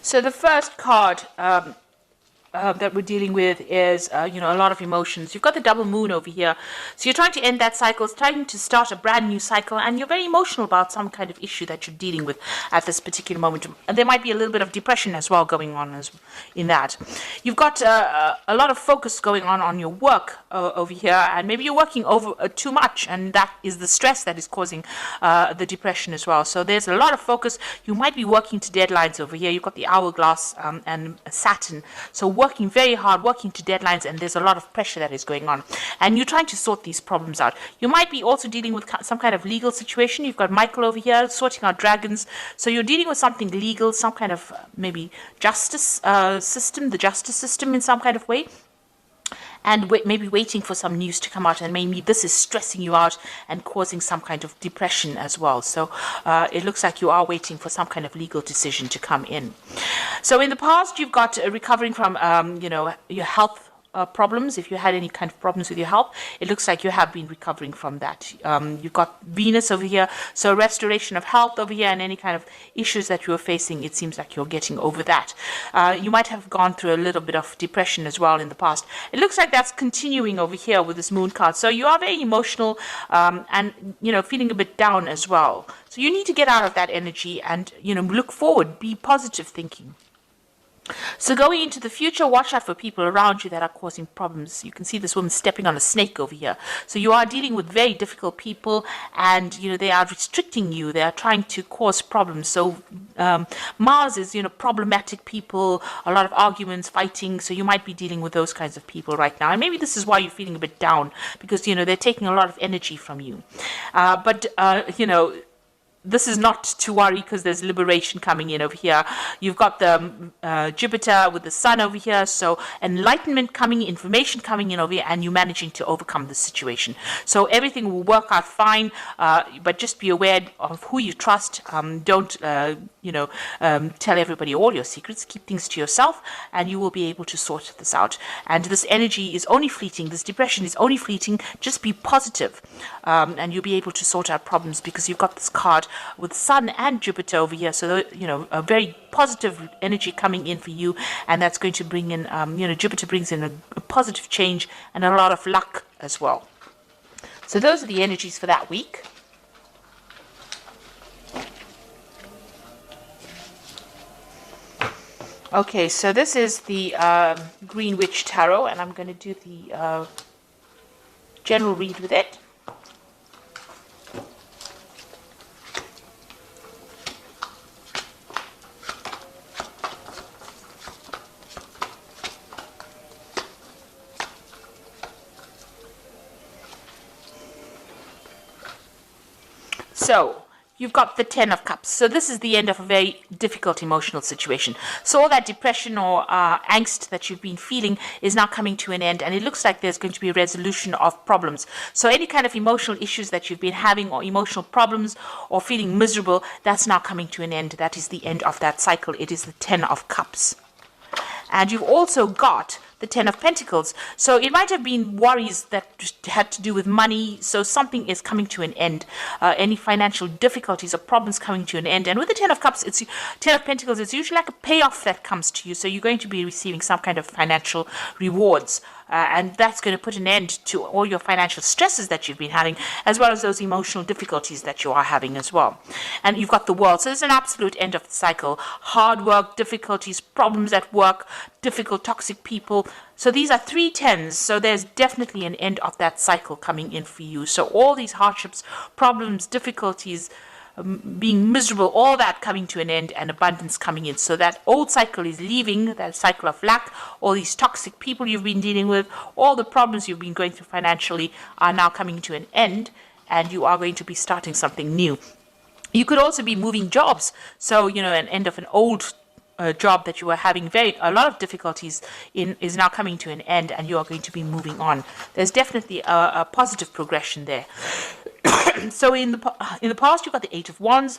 So the first card that we're dealing with is, a lot of emotions. You've got the double moon over here. So you're trying to end that cycle, it's trying to start a brand new cycle, and you're very emotional about some kind of issue that you're dealing with at this particular moment. And there might be a little bit of depression as well going on in that. You've got a lot of focus going on your work over here, and maybe you're working over too much, and that is the stress that is causing the depression as well. So there's a lot of focus. You might be working to deadlines over here. You've got the hourglass and Saturn. So working very hard, working to deadlines, and there's a lot of pressure that is going on. And you're trying to sort these problems out. You might be also dealing with some kind of legal situation. You've got Michael over here sorting out dragons. So you're dealing with something legal, some kind of maybe justice system, the justice system in some kind of way. And maybe waiting for some news to come out, and maybe this is stressing you out and causing some kind of depression as well. So it looks like you are waiting for some kind of legal decision to come in. So in the past, you've got recovering from, your health problems. If you had any kind of problems with your health, it looks like you have been recovering from that. You've got Venus over here, so restoration of health over here, and any kind of issues that you were facing, it seems like you're getting over that. You might have gone through a little bit of depression as well in the past. It looks like that's continuing over here with this moon card. So you are very emotional and feeling a bit down as well. So you need to get out of that energy and look forward, be positive thinking. So going into the future, watch out for people around you that are causing problems. You can see this woman stepping on a snake over here. So you are dealing with very difficult people, and they are restricting you. They are trying to cause problems. So Mars is problematic people, a lot of arguments, fighting. So you might be dealing with those kinds of people right now. And maybe this is why you're feeling a bit down, because they're taking a lot of energy from you. This is not to worry, because there's liberation coming in over here. You've got the Jupiter with the Sun over here, so enlightenment coming, information coming in over here, and you managing to overcome the situation. So everything will work out fine, but just be aware of who you trust. Don't tell everybody all your secrets. Keep things to yourself, and you will be able to sort this out. And this energy is only fleeting. This depression is only fleeting. Just be positive, and you'll be able to sort out problems, because you've got this card with Sun and Jupiter over here. So a very positive energy coming in for you, and that's going to bring in Jupiter brings in a positive change and a lot of luck as well. So those are the energies for that week. Okay, so this is the Green Witch Tarot, and I'm going to do the general read with it. So you've got the Ten of Cups. So this is the end of a very difficult emotional situation. So all that depression or angst that you've been feeling is now coming to an end, and it looks like there's going to be a resolution of problems. So any kind of emotional issues that you've been having, or emotional problems, or feeling miserable, that's now coming to an end. That is the end of that cycle. It is the Ten of Cups. And you've also got the Ten of Pentacles. So it might have been worries that had to do with money. So something is coming to an end. Any financial difficulties or problems coming to an end. And with the Ten of Cups, Ten of Pentacles, it's usually like a payoff that comes to you. So you're going to be receiving some kind of financial rewards. And that's going to put an end to all your financial stresses that you've been having, as well as those emotional difficulties that you are having as well. And you've got the World. So there's an absolute end of the cycle. Hard work, difficulties, problems at work, difficult, toxic people. So these are 3 tens. So there's definitely an end of that cycle coming in for you. So all these hardships, problems, difficulties, being miserable, all that coming to an end, and abundance coming in. So that old cycle is leaving, that cycle of lack. All these toxic people you've been dealing with, all the problems you've been going through financially are now coming to an end, and you are going to be starting something new. You could also be moving jobs. So, an end of an old job that you were having a lot of difficulties in is now coming to an end, and you are going to be moving on. There's definitely a positive progression there. So in the past, you've got the Eight of Wands,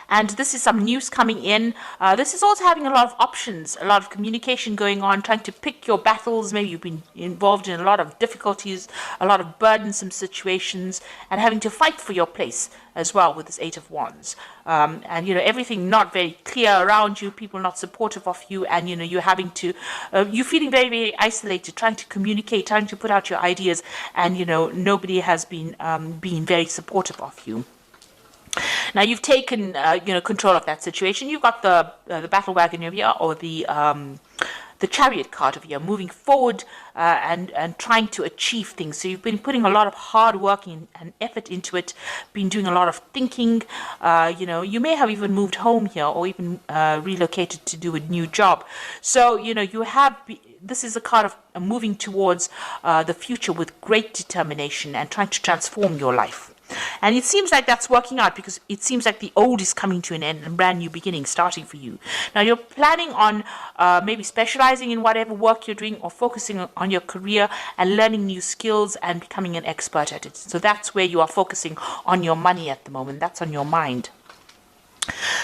and this is some news coming in. This is also having a lot of options, a lot of communication going on, trying to pick your battles. Maybe you've been involved in a lot of difficulties, a lot of burdensome situations, and having to fight for your place as well with this Eight of Wands. And, you know, everything not very clear around you, people not supportive of you, and, you know, you're having to, you're feeling very, very isolated, trying to communicate, trying to put out your ideas, and, you know, nobody has been being very supportive of you. Now you've taken, you know, control of that situation. You've got the battle wagon over here, or the chariot card over here, moving forward and trying to achieve things. So you've been putting a lot of hard work and effort into it, been doing a lot of thinking. You know, you may have even moved home here, or even relocated to do a new job. So, you know, you have... This is a card of moving towards the future with great determination and trying to transform your life. And it seems like that's working out, because it seems like the old is coming to an end and brand new beginning starting for you. Now you're planning on maybe specializing in whatever work you're doing, or focusing on your career and learning new skills and becoming an expert at it. So that's where you are focusing on your money at the moment. That's on your mind.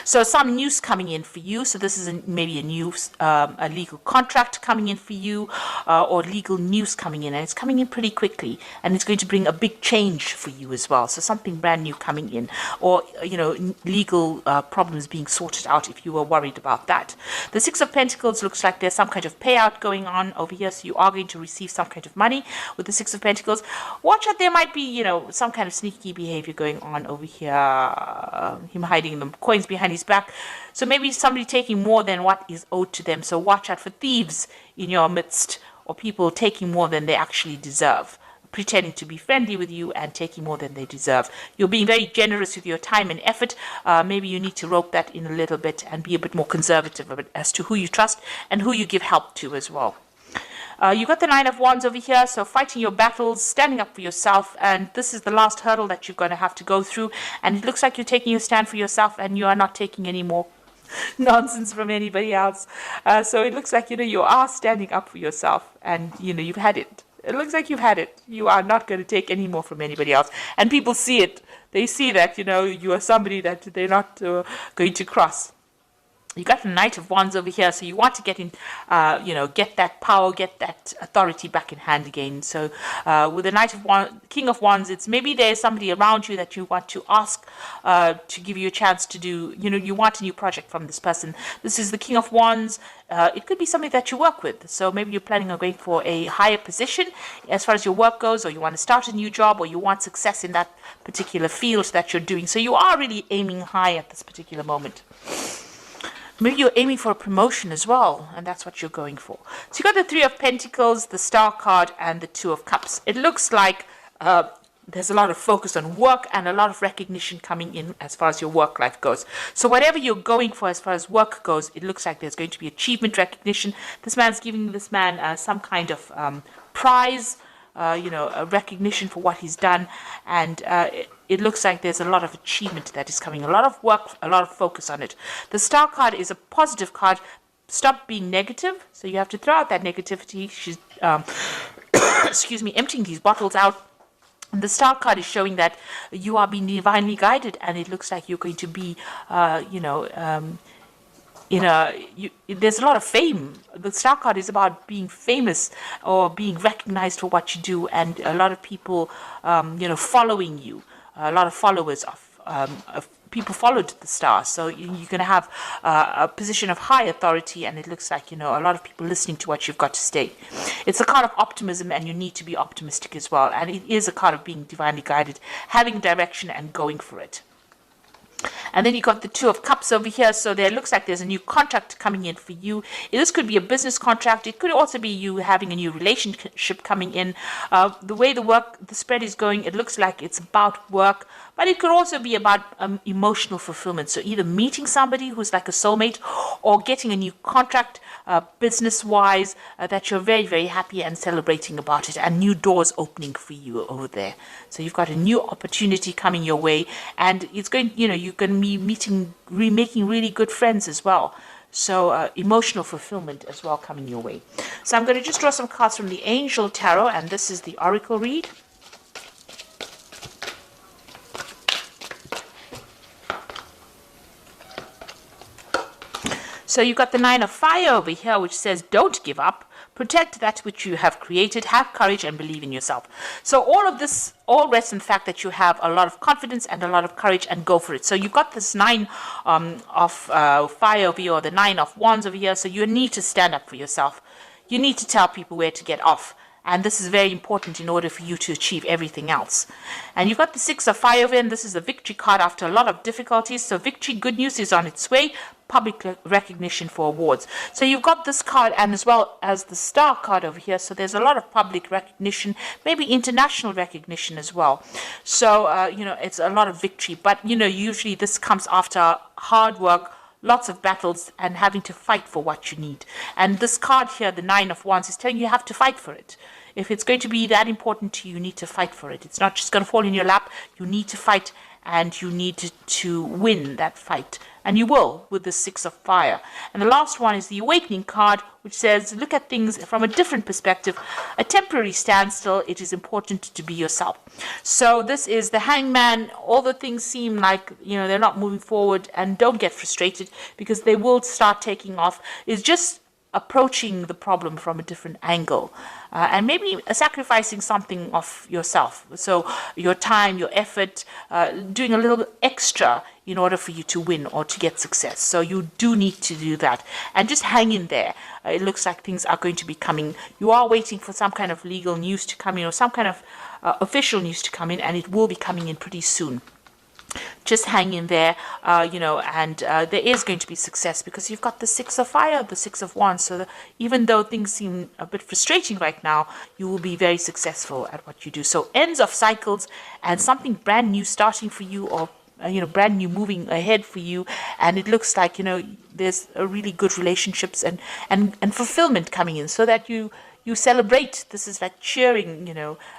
So some news coming in for you. So this is maybe a new a legal contract coming in for you, or legal news coming in, and it's coming in pretty quickly, and it's going to bring a big change for you as well. So something brand new coming in, or, you know, legal problems being sorted out if you were worried about that. The Six of Pentacles looks like there's some kind of payout going on over here, so you are going to receive some kind of money with the Six of Pentacles. Watch out, there might be, you know, some kind of sneaky behavior going on over here. Him hiding the coins behind his back. So maybe somebody taking more than what is owed to them. So watch out for thieves in your midst, or people taking more than they actually deserve, pretending to be friendly with you and taking more than they deserve. You're being very generous with your time and effort. Maybe you need to rope that in a little bit and be a bit more conservative as to who you trust and who you give help to as well. You got the Nine of Wands over here, so fighting your battles, standing up for yourself, and this is the last hurdle that you're going to have to go through, and it looks like you're taking your stand for yourself, and you are not taking any more nonsense from anybody else. So it looks like, you know, you are standing up for yourself, and, you know, you've had it. It looks like you've had it. You are not going to take any more from anybody else, and people see it. They see that, you know, you are somebody that they're not going to cross. You got the Knight of Wands over here, so you want to get in, you know, get that power, get that authority back in hand again. So with the Knight of Wands, King of Wands, it's maybe there's somebody around you that you want to ask to give you a chance to do, you know, you want a new project from this person. This is the King of Wands. It could be somebody that you work with. So maybe you're planning on going for a higher position as far as your work goes, or you want to start a new job, or you want success in that particular field that you're doing. So you are really aiming high at this particular moment. Maybe you're aiming for a promotion as well, and that's what you're going for. So you got the Three of Pentacles, the Star card, and the Two of Cups. It looks like there's a lot of focus on work and a lot of recognition coming in as far as your work life goes. So whatever you're going for as far as work goes, it looks like there's going to be achievement, recognition. This man's giving this man some kind of prize, you know, a recognition for what he's done, and it looks like there's a lot of achievement that is coming, a lot of work, a lot of focus on it. The Star card is a positive card. Stop being negative, so you have to throw out that negativity. She's excuse me, emptying these bottles out. And the Star card is showing that you are being divinely guided, and it looks like you're going to be, you know, there's a lot of fame. The Star card is about being famous or being recognized for what you do, and a lot of people, you know, following you. A lot of followers of people followed the Star, so you're going to have a position of high authority, and it looks like, you know, a lot of people listening to what you've got to say. It's a card of optimism, and you need to be optimistic as well, and it is a card of being divinely guided, having direction and going for it. And then you got the Two of Cups over here, so there looks like there's a new contract coming in for you. This could be a business contract. It could also be you having a new relationship coming in. The way the spread is going, it looks like it's about work, but it could also be about emotional fulfillment. So either meeting somebody who's like a soulmate, or getting a new contract business-wise that you're very, very happy and celebrating about it, and new doors opening for you over there. So you've got a new opportunity coming your way, and it's going, you know, you're going to be making really good friends as well. So emotional fulfillment as well coming your way. So I'm going to just draw some cards from the Angel Tarot, and this is the Oracle read. So you've got the 9 of fire over here, which says don't give up. Protect that which you have created. Have courage and believe in yourself. So all of this all rests in the fact that you have a lot of confidence and a lot of courage, and go for it. So you've got this 9 of fire over here, or the 9 of wands over here. So you need to stand up for yourself. You need to tell people where to get off. And this is very important in order for you to achieve everything else. And you've got the 6 of fire over here, and this is the victory card after a lot of difficulties. So victory, good news is on its way. Public recognition for awards. So you've got this card, and as well as the star card over here. So there's a lot of public recognition, maybe international recognition as well. So, it's a lot of victory. But, usually this comes after hard work, lots of battles, and having to fight for what you need. And this card here, the 9 of wands, is telling you have to fight for it. If it's going to be that important to you, you need to fight for it. It's not just going to fall in your lap. You need to fight, and you need to win that fight. And you will with the 6 of fire. And the last one is the awakening card, which says look at things from a different perspective. A temporary standstill. It is important to be yourself. So this is the hangman. All the things seem like they're not moving forward, and don't get frustrated, because they will start taking off. It's just approaching the problem from a different angle, and maybe sacrificing something of yourself. So your time, your effort, doing a little bit extra in order for you to win or to get success. So you do need to do that, and just hang in there. It looks like things are going to be coming. You are waiting for some kind of legal news to come in, or some kind of official news to come in, and it will be coming in pretty soon. Just hang in there, and there is going to be success, because you've got the 6 of fire, the 6 of wands. So even though things seem a bit frustrating right now, you will be very successful at what you do. So ends of cycles, and something brand new starting for you, or brand new moving ahead for you. And it looks like there's a really good relationships and fulfillment coming in, so that you celebrate. This is like cheering,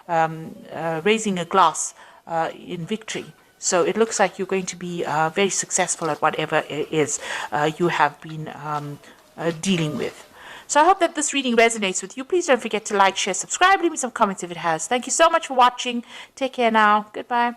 raising a glass in victory. So it looks like you're going to be very successful at whatever it is you have been dealing with. So I hope that this reading resonates with you. Please don't forget to like, share, subscribe, leave me some comments if it has. Thank you so much for watching. Take care now. Goodbye.